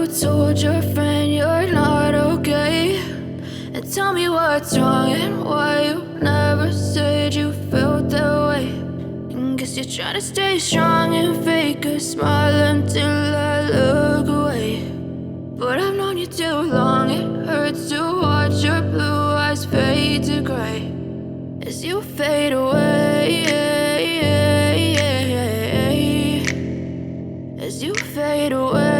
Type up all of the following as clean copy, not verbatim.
you told your friend you're not okay? And tell me what's wrong and why you never said you felt that way. And guess you're trying to stay strong and fake a smile until I look away. But I've known you too long, it hurts to watch your blue eyes fade to gray as you fade away, as you fade away.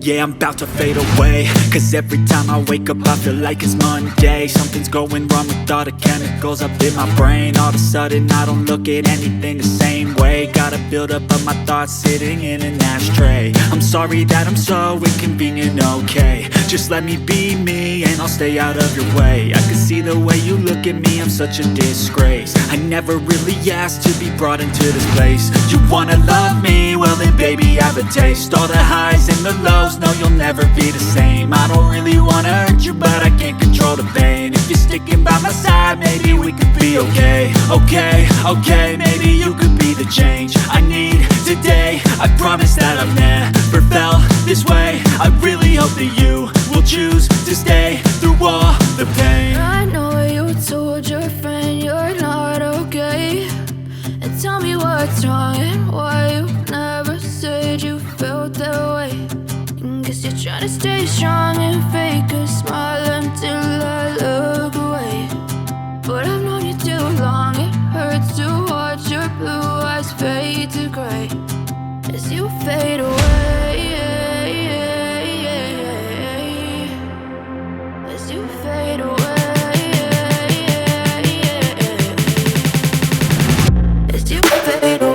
Yeah, I'm about to fade away, cause every time I wake up I feel like it's Monday. Something's going wrong with all the chemicals up in my brain. All of a sudden I don't look at anything the same way. Got a buildup of my thoughts sitting in an ashtray. I'm sorry that I'm so inconvenient, okay? Just let me be me and I'll stay out of your way. I can see the way you look at me, I'm such a disgrace. I never really asked to be brought into this place. You wanna love me? Well then baby I have a taste. All the highs and the lows, no, you'll never be the same. I don't really wanna hurt you, but I can't control the pain. If you're sticking by my side, maybe we could be okay. Okay, maybe you could be the change I need today. I promise that I've never felt this way. I really hope that you will choose to stay through all the pain. I know you told your friend you're not okay. And tell me what's wrong and why you never said you felt that way. Guess you're trying to stay strong and fake a smile until I look away. But I've known you too long, it hurts to watch your blue eyes fade to gray as you fade away, as you fade away, as you fade away.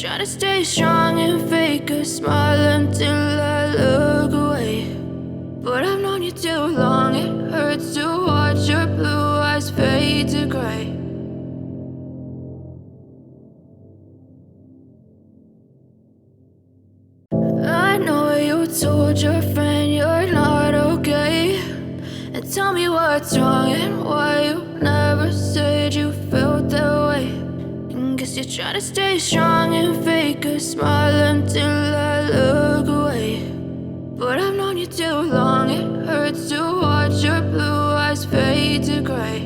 Try to stay strong and fake a smile until I look away. But I've known you too long, it hurts to watch your blue eyes fade to gray. I know you told your friend you're not okay. And tell me what's wrong and why you never said you felt that way. Guess you're trying to stay strong and fake a smile until I look away. But I've known you too long, it hurts to watch your blue eyes fade to gray